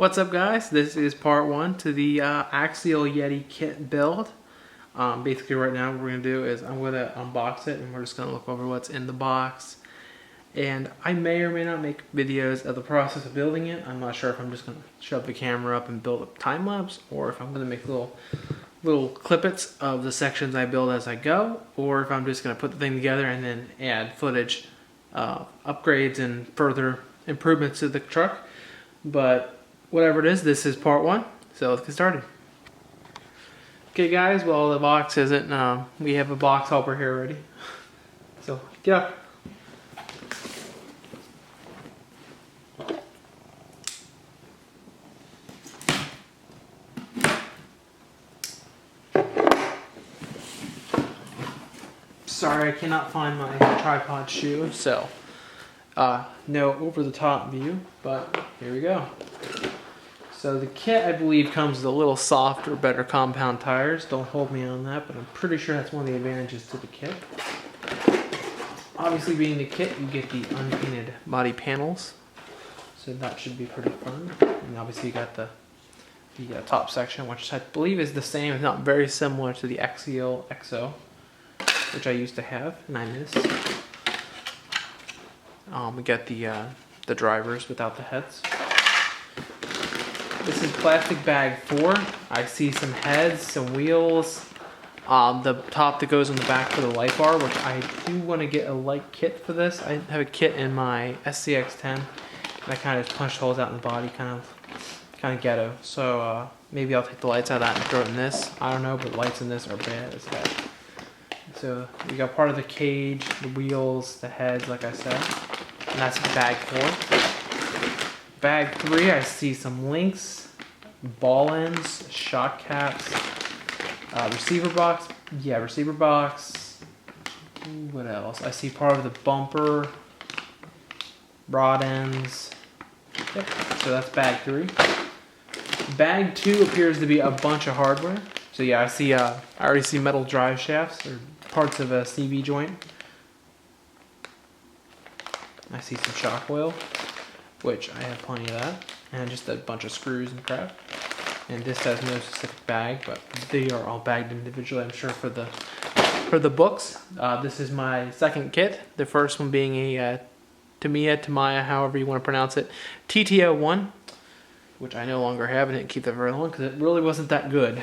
What's up, guys? This is part one to the Axial Yeti kit build. Basically right now what we're going to do is I'm going to unbox it and we're just going to look over what's in the box. And I may or may not make videos of the process of building it. I'm not sure if I'm just going to shove the camera up and build a time lapse, or if I'm going to make little clippets of the sections I build as I go, or if I'm just going to put the thing together and then add footage, upgrades and further improvements to the truck. But whatever it is, this is part one, so let's get started. Okay guys, well the box isn't, we have a box helper here already. So get up. Sorry, I cannot find my tripod shoe, so no over the top view, but here we go. So the kit, I believe, comes with a little softer, better compound tires. Don't hold me on that, but I'm pretty sure that's one of the advantages to the kit. Obviously, being the kit, you get the unpainted body panels, so that should be pretty fun. And obviously, you got the top section, which I believe is the same, if not very similar to the Axial XO, which I used to have, and I miss. We got the drivers without the heads. This is plastic bag 4. I see some heads, some wheels, the top that goes on the back for the light bar, which I do want to get a light kit for this. I have a kit in my SCX-10, and I kind of just punched holes out in the body, kind of ghetto. So maybe I'll take the lights out of that and throw it in this. I don't know, but lights in this are bad as heck. So we got part of the cage, the wheels, the heads, like I said, and that's bag 4. Bag 3, I see some links, ball ends, shock caps, receiver box. Yeah, receiver box. What else? I see part of the bumper, rod ends. Yep. So that's bag 3. Bag 2 appears to be a bunch of hardware. So yeah, I see. I already see metal drive shafts or parts of a CV joint. I see some shock oil, which I have plenty of that, and just a bunch of screws and crap. And this has no specific bag, but they are all bagged individually, I'm sure, for the books. This is my second kit. The first one being a Tamiya, however you want to pronounce it, TTO1, which I no longer have. I didn't keep that very long because it really wasn't that good.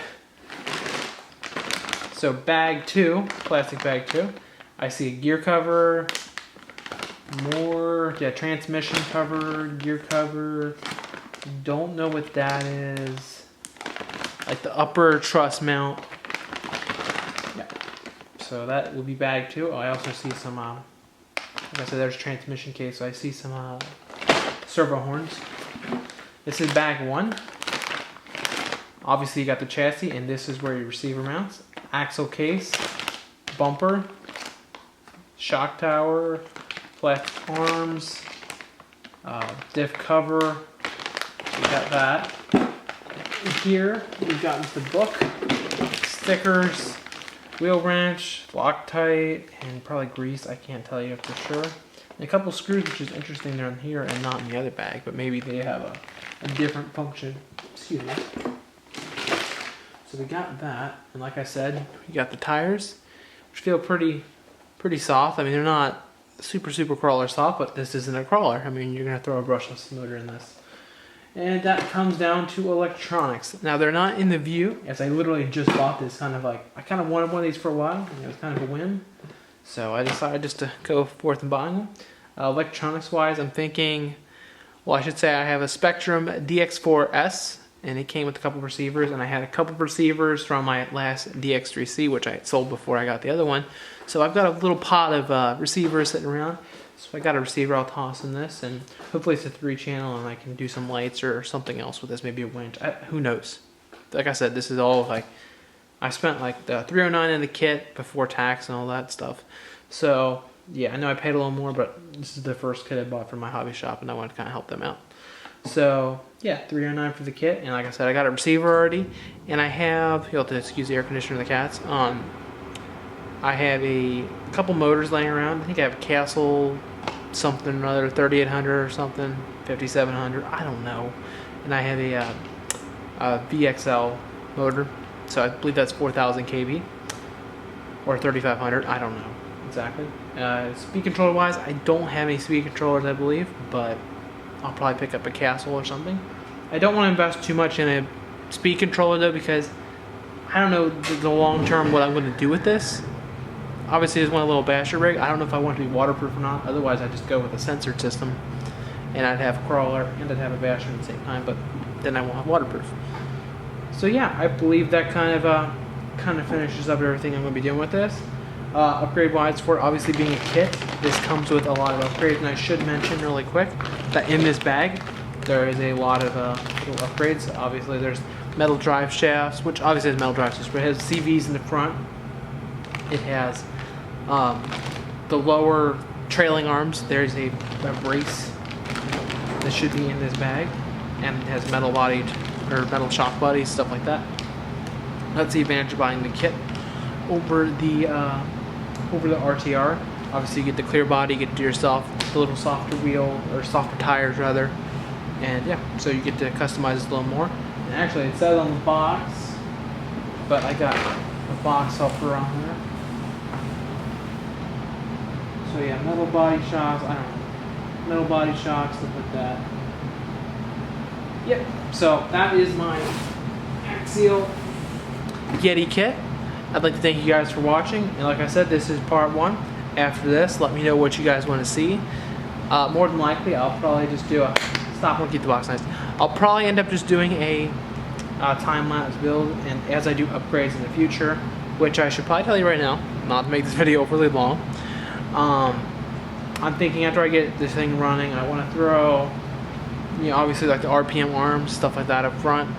So bag 2, plastic bag 2, I see a gear cover, more, yeah, transmission cover, gear cover, don't know what that is, like the upper truss mount, yeah, so that will be bag 2. I also see some, like I said, there's transmission case, so I see some servo horns. This is bag 1. Obviously you got the chassis, and this is where your receiver mounts. Axle case, bumper, shock tower, flex arms, diff cover. We got that. Here we've got the book, stickers, wheel wrench, Loctite, and probably grease. I can't tell you for sure. And a couple screws, which is interesting. They're in here and not in the other bag, but maybe they have a different function. Excuse me. So we got that, and like I said, we got the tires, which feel pretty soft. I mean, they're not super crawler soft, but this isn't a crawler. I mean, you're gonna throw a brushless motor in this. And that comes down to electronics. Now they're not in the view, as I literally just bought this. I kind of wanted one of these for a while, and it was kind of a whim. So I decided just to go forth and buy them. Electronics wise, I'm thinking, well, I should say I have a Spectrum DX4S. And it came with a couple receivers, and I had a couple receivers from my last DX3C, which I had sold before I got the other one. So I've got a little pot of receivers sitting around. So I got a receiver I'll toss in this, and hopefully it's a 3-channel, and I can do some lights or something else with this, maybe a winch. Who knows? Like I said, this is all like, I spent like the $309 in the kit before tax and all that stuff. So yeah, I know I paid a little more, but this is the first kit I bought from my hobby shop, and I wanted to kind of help them out. So yeah, $309 for the kit, and like I said, I got a receiver already, and I have, you'll have to excuse the air conditioner and the cats. I have a couple motors laying around. I think I have a Castle something or another, 3800 or something, 5700, I don't know. And I have a VXL motor, so I believe that's 4000 kV or 3500, I don't know exactly. Speed controller wise, I don't have any speed controllers, I believe, but I'll probably pick up a Castle or something. I don't want to invest too much in a speed controller though, because I don't know the long term what I'm going to do with this. Obviously, I just want a little basher rig. I don't know if I want it to be waterproof or not. Otherwise, I'd just go with a censored system, and I'd have a crawler and I'd have a basher at the same time. But then I won't have waterproof. So yeah, I believe that kind of finishes up everything I'm going to be doing with this. Upgrade wise, for obviously being a kit, this comes with a lot of upgrades, and I should mention really quick that in this bag there is a lot of little upgrades. Obviously, there's metal drive shafts, which obviously has metal drive shafts, but it has CVs in the front. It has the lower trailing arms. There's a brace that should be in this bag, and it has metal bodied or metal shock bodies, stuff like that. That's the advantage of buying the kit over the RTR. Obviously, you get the clear body, you get to yourself the little softer wheel, or softer tires rather, and yeah, so you get to customize this a little more. And actually, it says on the box, but I got a box helper on there. So yeah, metal body shocks, I don't know, metal body shocks, stuff like that. Yep, so that is my Axial Yeti kit. I'd like to thank you guys for watching, and like I said, this is part 1. After this, let me know what you guys want to see. More than likely, I'll probably just do a, stop and keep the box nice. I'll probably end up just doing a time-lapse build, and as I do upgrades in the future, which I should probably tell you right now, not to make this video overly long, I'm thinking after I get this thing running, I want to throw, you know, obviously like the RPM arms, stuff like that up front.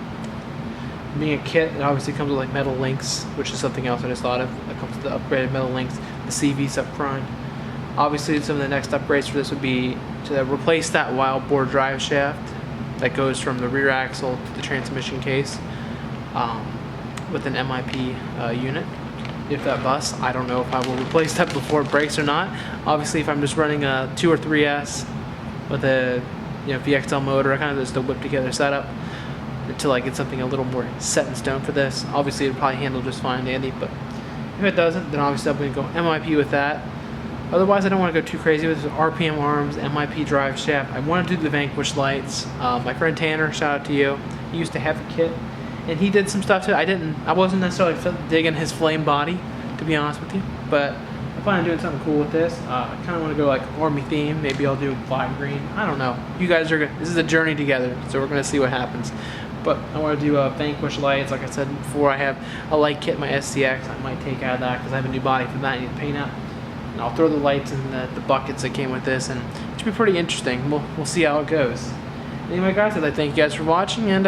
Being a kit, it obviously comes with like metal links, which is something else I just thought of. It comes with the upgraded metal links, the CVs up front. Obviously, some of the next upgrades for this would be to replace that wild bore drive shaft that goes from the rear axle to the transmission case with an MIP unit. If that busts, I don't know if I will replace that before it breaks or not. Obviously, if I'm just running a 2 or 3S with a VXL motor, I kind of just a whip together setup until I get something a little more set in stone for this. Obviously, it'll probably handle just fine, Andy, but if it doesn't, then obviously I'm going to go MIP with that. Otherwise, I don't want to go too crazy with this. RPM arms, MIP drive shaft. I want to do the Vanquish lights. My friend Tanner, shout out to you. He used to have a kit, and he did some stuff to it. I wasn't necessarily digging his flame body, to be honest with you, but I plan on doing something cool with this. I kind of want to go like army theme. Maybe I'll do black green. I don't know. You guys are this is a journey together, so we're going to see what happens. But I want to do Vanquish lights. Like I said before, I have a light kit, my SCX. I might take out of that because I have a new body for that I need to paint out. And I'll throw the lights in the buckets that came with this, and it should be pretty interesting. We'll see how it goes. Anyway, guys, I'd like to thank you guys for watching, and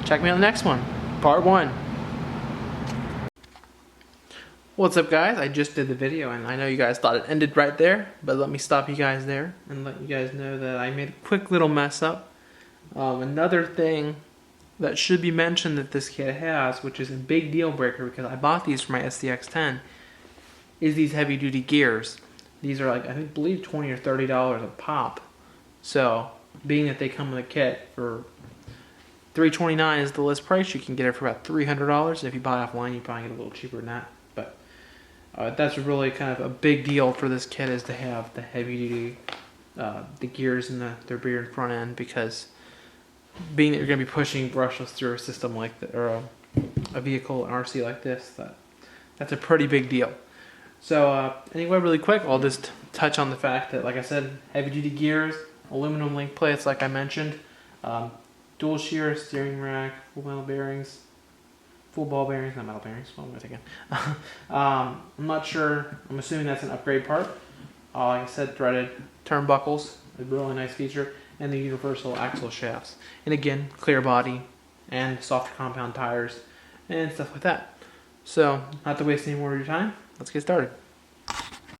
check me out on the next one, part 1. What's up, guys? I just did the video, and I know you guys thought it ended right there, but let me stop you guys there and let you guys know that I made a quick little mess up. Another thing that should be mentioned that this kit has, which is a big deal breaker because I bought these for my SCX-10, is these heavy duty gears. These are like, I believe $20 or $30 a pop. So, being that they come in a kit for $329 is the list price, you can get it for about $300. If you buy it offline, you probably get a little cheaper than that. But that's really kind of a big deal for this kit, is to have the heavy duty, the gears in their rear and front end, because being that you're going to be pushing brushless through a system like that, or a vehicle, an RC like this, that's a pretty big deal. So anyway, really quick, I'll just touch on the fact that, like I said, heavy duty gears, aluminum link plates like I mentioned, dual shear steering rack, full metal bearings, full ball bearings, not metal bearings, what am I thinking? I'm not sure, I'm assuming that's an upgrade part. Like I said, threaded turnbuckles, a really nice feature, and the universal axle shafts. And again, clear body and softer compound tires and stuff like that. So, not to waste any more of your time, let's get started.